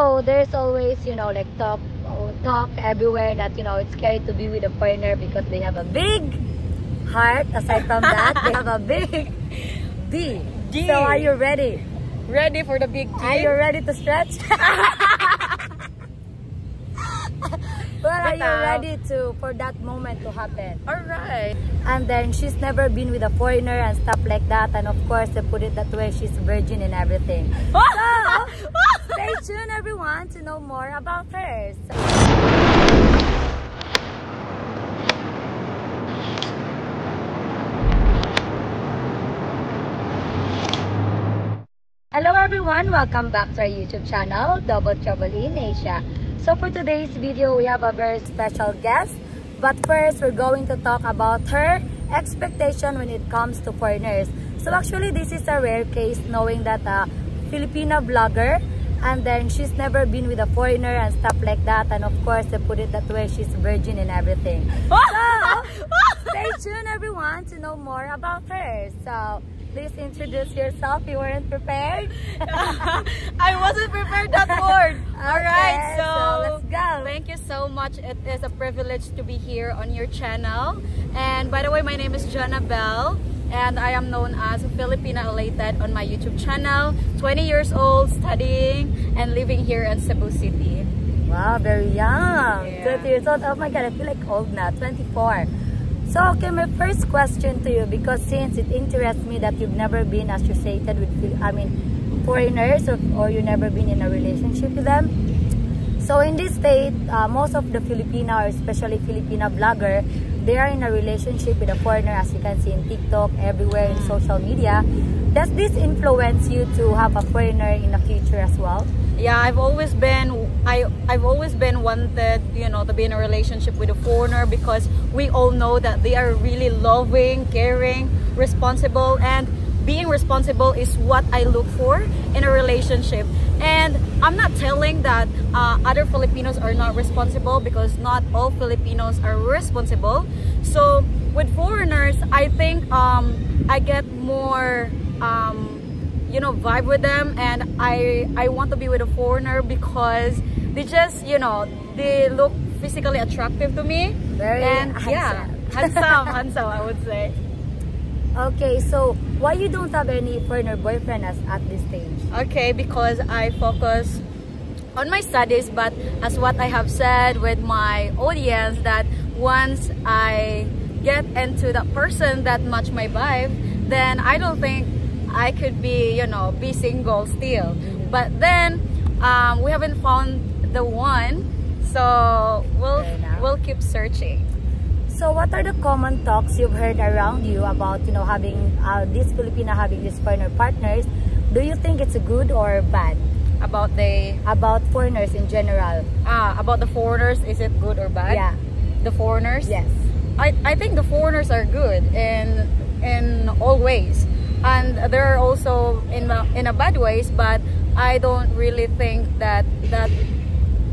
So there's always, like talk everywhere that, it's scary to be with a foreigner because they have a big heart. Aside from that, they have a big D. So are you ready? Ready for the big D? Are you ready to stretch? Well, are you ready for that moment to happen? Alright. And then she's never been with a foreigner and stuff like that. And of course, they put it that way, she's virgin and everything. So, stay tuned everyone to know more about her. Hello everyone, welcome back to our YouTube channel, Double Trouble in Asia. So for today's video, we have a very special guest. But first, we're going to talk about her expectation when it comes to foreigners. So actually, this is a rare case knowing that a Filipino vlogger, and then she's never been with a foreigner and stuff like that. And of course, they put it that way, she's virgin and everything. So, stay tuned everyone to know more about her. So, please introduce yourself. You weren't prepared? I wasn't prepared that word. Alright, so let's go. Thank you so much. It is a privilege to be here on your channel. And by the way, my name is Jonabel. And I am known as Filipina Elated on my YouTube channel. 20 years old, studying, and living here in Cebu City. Wow, very young. Yeah. 20 years old. Oh my God, I feel like old now. 24. So, okay, my first question to you, because since it interests me that you've never been associated with, foreigners, or you've never been in a relationship with them. So, in this state, most of the Filipina, or especially Filipina vlogger, they are in a relationship with a foreigner, as you can see in TikTok, everywhere in social media. Does this influence you to have a foreigner in the future as well? Yeah, I've always been wanted, to be in a relationship with a foreigner because we all know that they are really loving, caring, responsible, and being responsible is what I look for in a relationship. And I'm not telling that other Filipinos are not responsible, because not all Filipinos are responsible. So with foreigners, I think I get more vibe with them, and I want to be with a foreigner because they just, they look physically attractive to me. Very handsome. Yeah, handsome, I would say. Okay, so why you don't have any foreigner boyfriend at this stage? Okay, because I focus on my studies, but as what I have said with my audience, that once I get into that person that match my vibe, then I don't think I could be, be single still. But then we haven't found the one, so we'll keep searching. So what are the common talks you've heard around you about, having this Filipina having these foreigner partners? Do you think it's good or bad? About foreigners in general. About the foreigners, is it good or bad? Yeah. The foreigners? Yes. I think the foreigners are good in all ways. And there are also in a bad ways, but I don't really think that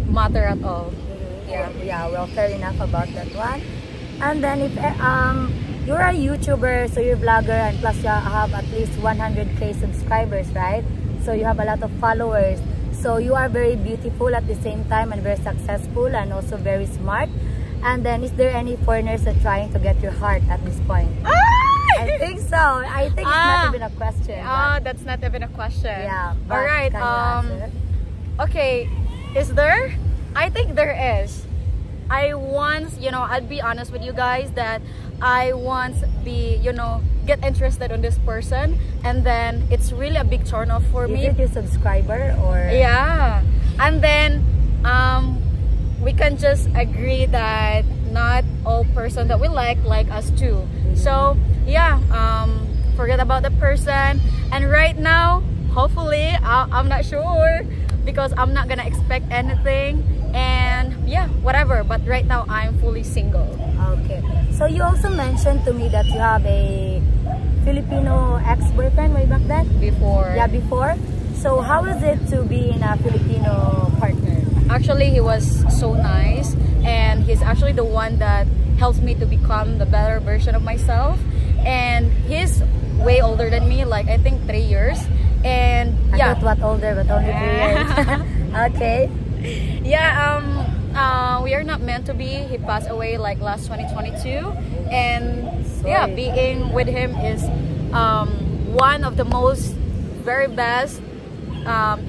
matter at all. Yeah, well, fair enough about that one. And then if you're a YouTuber, so you're a vlogger, and plus you have at least 100K subscribers, right? So you have a lot of followers. So you are very beautiful at the same time, and very successful, and also very smart. And then is there any foreigners that are trying to get your heart at this point? I think so. I think it's not even a question. That's not even a question. Yeah. All right. Okay. Is there? I think there is. I once, I'll be honest with you guys that I once get interested in this person, and then it's really a big turn off for me. Is it your subscriber or? Yeah. And then we can just agree that not all person that we like us too. So yeah, forget about the person, and right now hopefully I'm not sure, because I'm not gonna expect anything, and yeah, whatever, but right now I'm fully single. Okay, so you also mentioned to me that you have a Filipino ex-boyfriend way back then? Before. Yeah, before. So how is it to be in a Filipino partner? Actually, he was so nice, and he's actually the one that helps me to become the better version of myself. And he's way older than me, like I think 3 years. And yeah, I thought what older, but only 3 years. Okay. Yeah, we are not meant to be. He passed away like last 2022, and yeah, Sorry. being with him is one of the most very best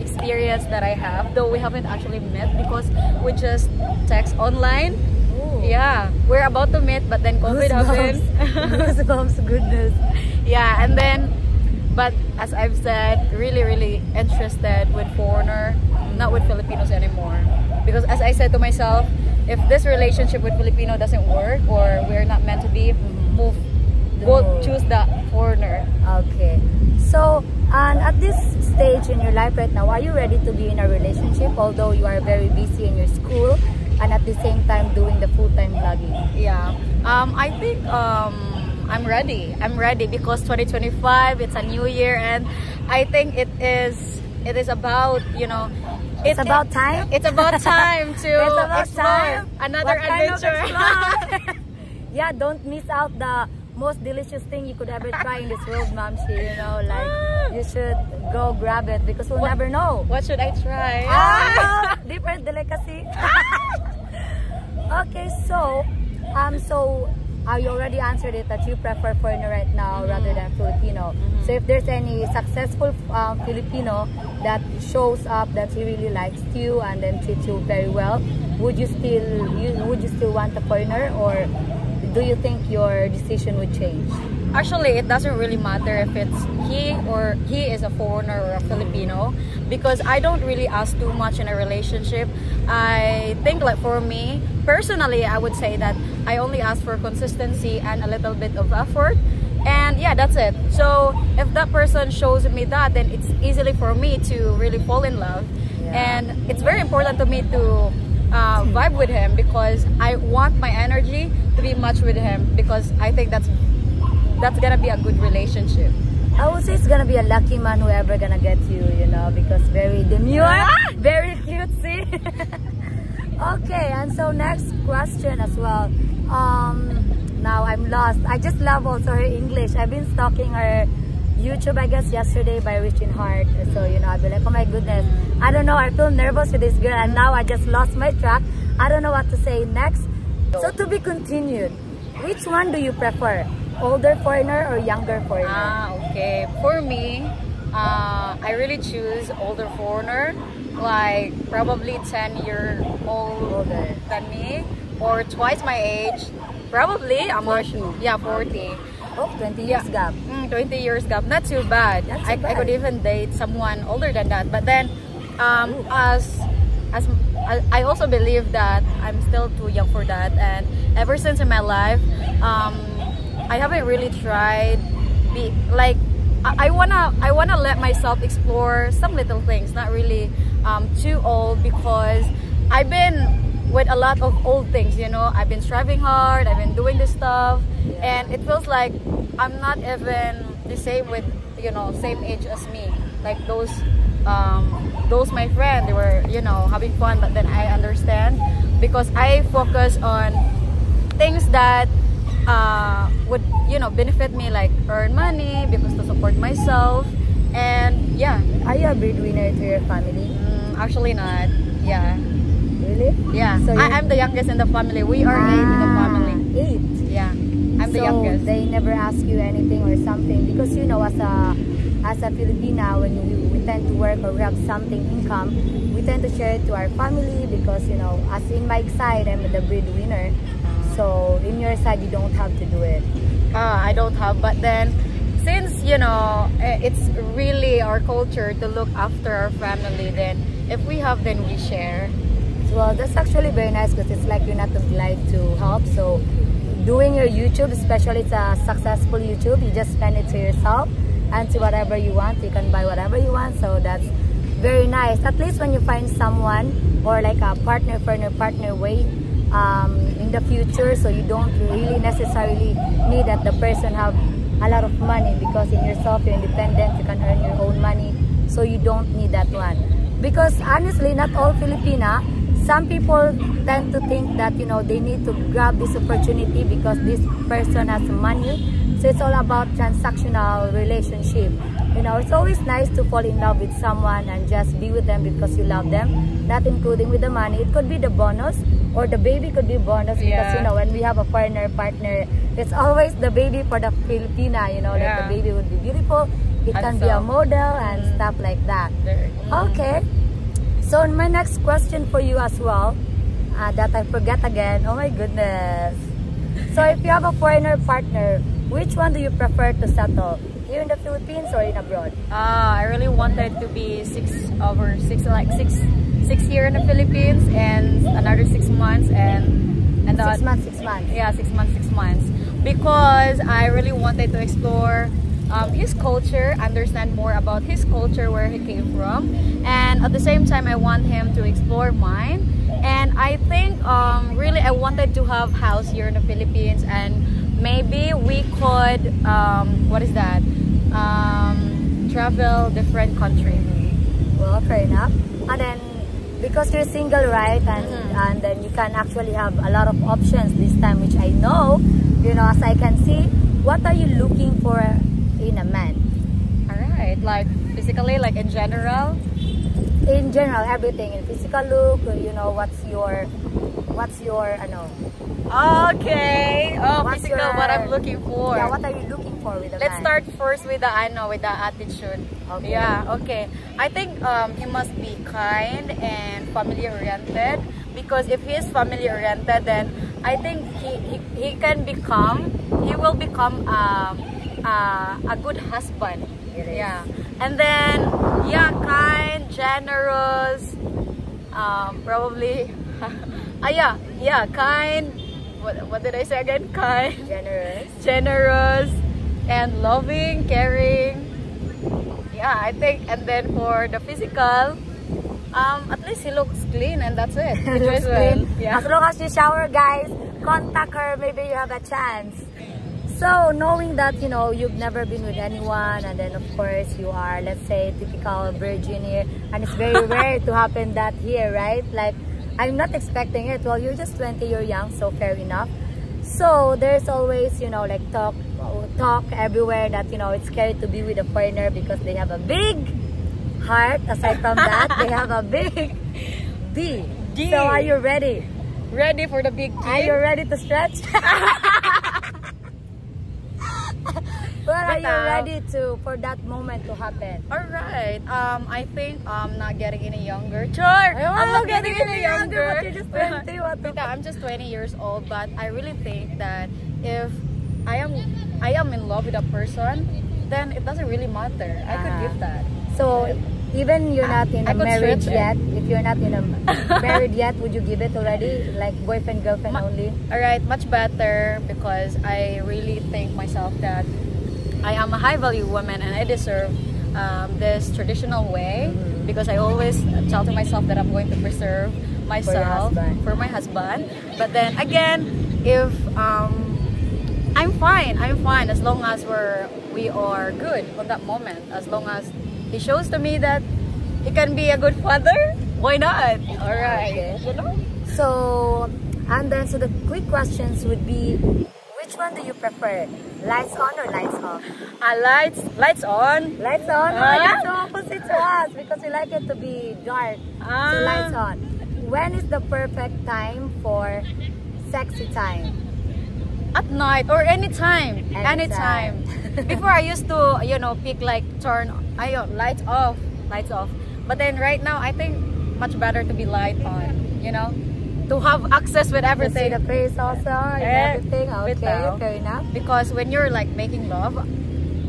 experience that I have. Though we haven't actually met because we just text online. Ooh. Yeah, we're about to meet, but then COVID happened. Goosebumps, goodness. Yeah, and then, but as I've said, really interested with foreigner, not with Filipinos anymore. Because as I said to myself, if this relationship with Filipino doesn't work or we're not meant to be, we'll choose the foreigner. Okay. So, and at this stage in your life right now, are you ready to be in a relationship? Although you are very busy in your school and at the same time doing the full-time vlogging. Yeah. I think I'm ready. I'm ready because 2025, it's a new year, and I think it is about, you know, It's about time. It's about time to It's about explore time. another What kind of adventure. explore? Yeah, don't miss out the most delicious thing you could ever try in this world, Mamshi. You know, like you should go grab it because we'll never know. What should I try? Different delicacy. Okay, so you already answered it that you prefer foreigner right now rather than Filipino. So if there's any successful Filipino that shows up that he really likes you and then treats you very well, would you still want a foreigner, or do you think your decision would change? Actually, it doesn't really matter if it's he is a foreigner or a Filipino, because I don't really ask too much in a relationship. I think, like, for me personally, I would say that I only ask for consistency and a little bit of effort, and yeah, that's it. So if that person shows me that, then it's easily for me to really fall in love. And it's very important to me to vibe with him, because I want my energy to be much with him, because I think that's gonna be a good relationship. I would say it's gonna be a lucky man whoever gonna get you, you know, because very demure, very cutesy. Okay, and so next question as well. Now I'm lost. I just love also her English. I've been stalking her YouTube, I guess, yesterday by Rich in Heart. So, you know, I'll be like, oh my goodness, I don't know, I feel nervous with this girl, and now I just lost my track. I don't know what to say next. So to be continued, which one do you prefer? Older foreigner or younger foreigner? Okay. For me, I really choose older foreigner, like probably 10 years older than me, or twice my age. Probably, I'm 40. Yeah, 40. Oh, 20 years gap. 20 years gap. Not too bad. I could even date someone older than that. But then, as I also believe that I'm still too young for that. And ever since in my life, I haven't really tried. I wanna let myself explore some little things. Not really too old, because I've been with a lot of old things, you know. I've been striving hard, I've been doing this stuff, and it feels like I'm not even the same with, you know, same age as me. Like those my friends, they were, you know, having fun, but then I understand, because I focus on things that would, you know, benefit me, like earn money, because to support myself. And yeah. Are you a breadwinner to your family? Actually not. Yeah. Really? Yeah. So I'm the youngest in the family. We are 8 in the family. 8? Yeah. I'm the youngest. They never ask you anything or something, because, you know, as a Filipina, when we tend to work or we have something income, we tend to share it to our family, because, you know, as in my side, I'm the breadwinner. So in your side, you don't have to do it. I don't have, but then since, you know, it's really our culture to look after our family, then if we have, then we share. Well, that's actually very nice, because it's like you're not obliged to help. So doing your YouTube, especially it's a successful YouTube, you just spend it to yourself and to whatever you want. You can buy whatever you want. So that's very nice. At least when you find someone, or like a partner way in the future, so you don't really necessarily need that the person have a lot of money, because in yourself you're independent, you can earn your own money, so you don't need that one. Because honestly, not all Filipina, some people tend to think that, you know, they need to grab this opportunity because this person has money. So it's all about transactional relationship. You know, it's always nice to fall in love with someone and just be with them because you love them, not including with the money. It could be the bonus, or the baby could be bonus, because you know, when we have a foreigner partner, it's always the baby for the Filipina, you know, like the baby would be beautiful, it can be a model and stuff like that. Okay, so my next question for you as well, that I forget again, oh my goodness. So if you have a foreigner partner, which one do you prefer to settle? Here in the Philippines or in abroad? I really wanted to be 6 here in the Philippines and another 6 months and 6 months, 6 months. Yeah, 6 months, 6 months. Because I really wanted to explore his culture, understand more about his culture, where he came from, and at the same time I want him to explore mine. And I think really I wanted to have house here in the Philippines, and maybe we could what is that, travel different countries. Well, fair enough. And then because you're single, right, and then you can actually have a lot of options this time, which I know, you know, as I can see. What are you looking for in a man? All right, like physically, like in general. In general, everything, in physical look, you know, what's your ano? Okay. Oh, what's physical, what I'm looking for. Yeah, what are you looking for with a Let's man? start first with the with the attitude. Okay. Yeah, okay. I think he must be kind and family oriented, because if he is family oriented, then I think he will become a good husband. Yeah. And then kind, generous, probably kind. What did I say again? Kind, generous, and loving, caring. Yeah, I think. And then for the physical, at least he looks clean, and that's it. He looks clean. Yeah. As long as you shower, guys, contact her. Maybe you have a chance. So knowing that, you know, you've never been with anyone, and then of course you are, let's say, typical virgin here, and it's very rare to happen that here, right? Like, I'm not expecting it. Well, you're just 20, you're young, so fair enough. So there's always, you know, like talk everywhere that, you know, it's scary to be with a foreigner because they have a big heart. Aside from that, they have a big D. So are you ready? Ready for the big D? Are you ready to stretch? Well, are you ready for that moment to happen? Alright, I think I'm not getting any younger. Sure, I'm not getting any younger. But you're just 20. I'm just 20 years old, but I really think that if I am in love with a person, then it doesn't really matter. I could give that. So even you're not in a marriage yet, if you're not in a married yet, would you give it already? Like boyfriend, girlfriend only? Alright, much better, because I really think myself that I am a high value woman and I deserve this traditional way, because I always tell to myself that I'm going to preserve myself for my husband. But then again, if I'm fine as long as we are good on that moment, as long as he shows to me that he can be a good father, why not? All right. Okay. You know? So, and then so the quick questions would be, which one do you prefer? Lights on or lights off? Lights on. Lights on? That's the opposite to us, because we like it to be dark. So lights on. When is the perfect time for sexy time? At night or anytime. Anytime. Before I used to, you know, pick like lights off. But then right now I think much better to be light on, you know, to have access with everything. To see the face also and everything. Okay, fair enough. Because when you're like making love,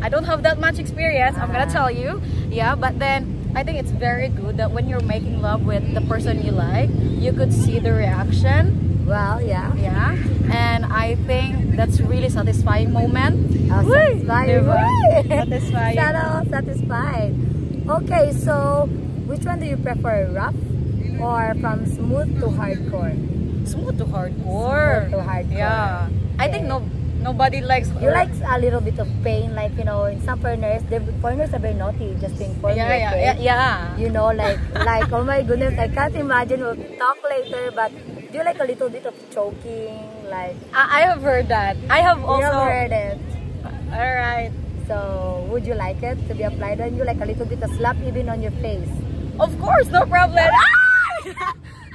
I don't have that much experience, I'm gonna tell you. Yeah, but then I think it's very good that when you're making love with the person you like, you could see the reaction. Well, yeah. Yeah, and I think that's really satisfying moment. Satisfying. Satisfying. Satisfied. Okay, so which one do you prefer, rough or from smooth to hardcore? Smooth to hardcore. Smooth to hardcore. Yeah. Okay. I think nobody likes. You like a little bit of pain, like, you know, in some foreigners are very naughty, just to inform you. Yeah. You know, like oh my goodness, I can't imagine. We'll talk later, but do you like a little bit of choking? Like, I have heard that. I have also heard it. All right. So would you like it to be applied on you, like a little bit of slap even on your face? Of course, no problem.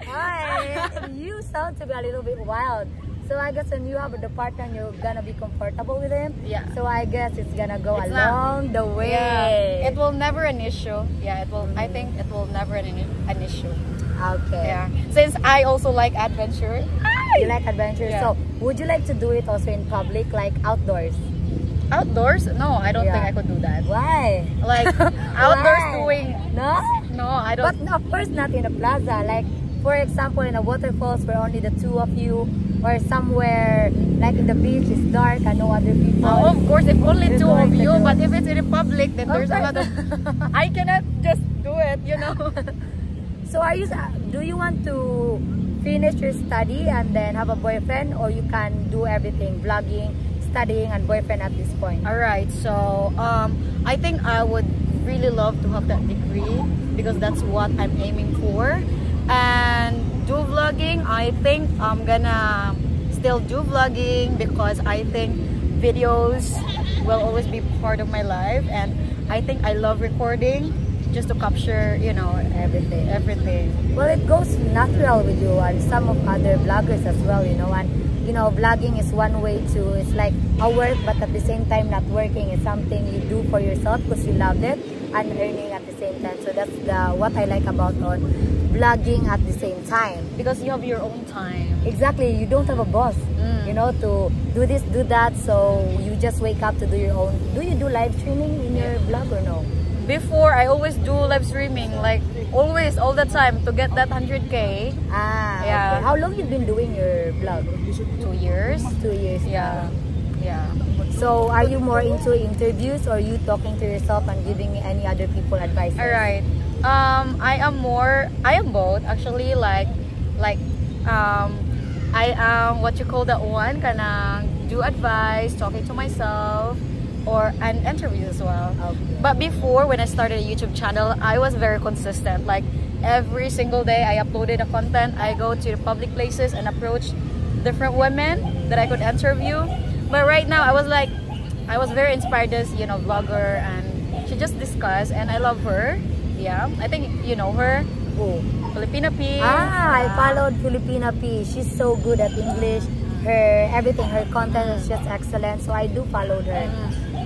Hi, you sound to be a little bit wild. So I guess when you have the partner, you're gonna be comfortable with him. Yeah. So I guess it's gonna go It's along the way. Yeah. It will never an issue. Yeah, it will. I think it will never an issue. Okay. Yeah. Since I also like adventure. You like adventure. Yeah. So would you like to do it also in public, like outdoors? Outdoors? No, I don't think I could do that. Why? Like outdoors Why? doing. No? No, I don't. But of course not in a plaza. Like for example in a waterfalls where only the two of you, or somewhere like in the beach it's dark and no other people. Oh, of course, if only You're two going of to you, do but it. if it's in the public, then there's a lot of. I cannot just do it, you know. So do you want to finish your study and then have a boyfriend, or you can do everything, vlogging, studying, and boyfriend at this point? All right, so I think I would really love to have that degree because that's what I'm aiming for, and do vlogging. I think I'm gonna still do vlogging because I think videos will always be part of my life, and I think I love recording just to capture, you know, everything. Well, it goes natural with you and some of other vloggers as well, you know. And you know, vlogging is one way to, it's like a work, but at the same time not working. It's something you do for yourself because you loved it, and earning at the same time. So that's what I like about on vlogging at the same time, Because you have your own time. exactly, you don't have a boss, you know, to do this, do that. So you just wake up to do your own. Do you do live streaming in your vlog or no? Before, I always do live streaming, like always, all the time, to get that 100K. Ah, Yeah. okay. How long you been doing your vlog? 2 years. 2 years. Yeah. Yeah. So are you more into interviews, or you talking to yourself and giving any other people advice? All right. I am both actually. Like, I am what you call that one, kinda do advice, talking to myself, and interviews as well. Okay. But before, when I started a YouTube channel, I was very consistent. Like every single day, I uploaded a content. I go to the public places and approach different women that I could interview. But right now, I was very inspired as, you know, vlogger, and she just discussed, and I love her. Yeah, I think you know her. Who? Filipina P. I followed Filipina P. She's so good at English. Everything, her content is just excellent. So I do follow her.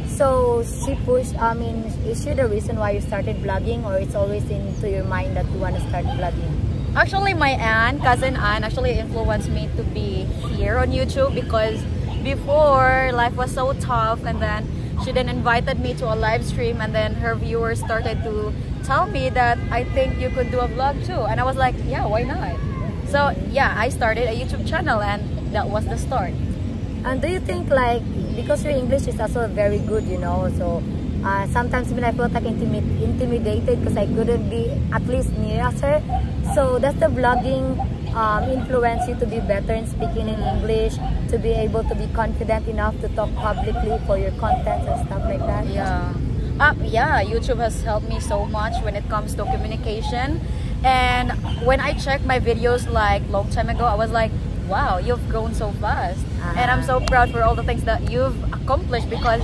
So she pushed, I mean, is she the reason why you started vlogging, or it's always into your mind that you want to start vlogging? Actually, my cousin Anne, actually influenced me to be here on YouTube, because before, life was so tough, and then she then invited me to a live stream, and then her viewers started to tell me that I think you could do a vlog too, and I was like, yeah, why not? So yeah, I started a YouTube channel, and that was the start. And do you think, like, because your English is also very good, you know, so sometimes when I felt like intimidated because I couldn't be at least near as her. So does the vlogging influence you to be better in speaking in English, to be able to be confident enough to talk publicly for your content and stuff like that? Yeah. Yeah, YouTube has helped me so much when it comes to communication. And when I checked my videos like long time ago, I was like, wow, you've grown so fast. And I'm so proud for all the things that you've accomplished, because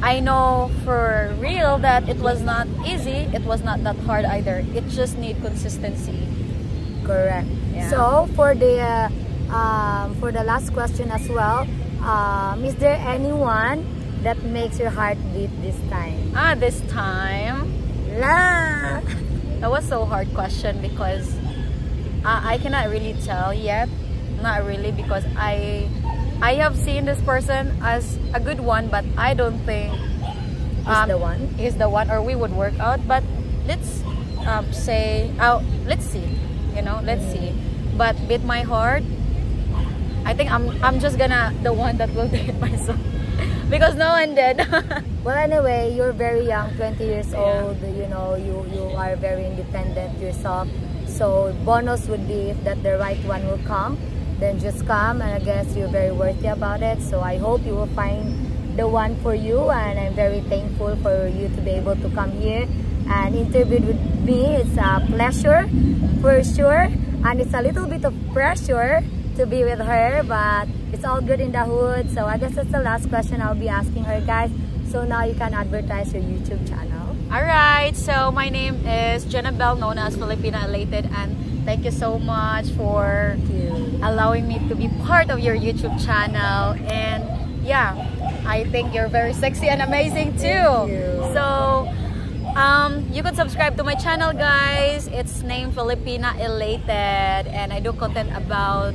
I know for real that it was not easy. It was not that hard either. It just need consistency. Correct. Yeah. So for the last question as well, is there anyone that makes your heart beat this time? This time, La. that was so hard question, because I cannot really tell yet. Not really, because I have seen this person as a good one, but I don't think Is the one? or we would work out. But let's say, let's see, you know, let's see. But with my heart, I think I'm just gonna the one that will date myself, because no one did. Well, anyway, you're very young, 20 years Yeah. old. You know, you are very independent yourself. So bonus would be if that the right one will come, then just come, and I guess you're very worthy about it. So I hope you will find the one for you, and I'm very thankful for you to be able to come here and interview with me. It's a pleasure for sure, and it's a little bit of pressure to be with her, but it's all good in the hood. So I guess that's the last question I'll be asking her, guys. So now you can advertise your YouTube channel. Alright, so my name is Janabel, known as Filipina Elated, and thank you so much for allowing me to be part of your YouTube channel. And yeah, I think you're very sexy and amazing too. So you can subscribe to my channel, guys. It's named Filipina Elated, and I do content about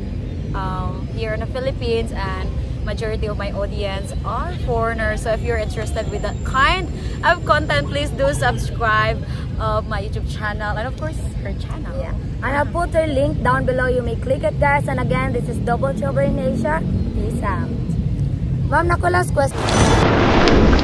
here in the Philippines, and majority of my audience are foreigners. So if you're interested with that kind of content, please do subscribe my YouTube channel, and of course her channel. Yeah, and I'll put her link down below. You may click it, guys. And again, this is Double Trouble in Asia. Peace out. Ma'am, naku, last question.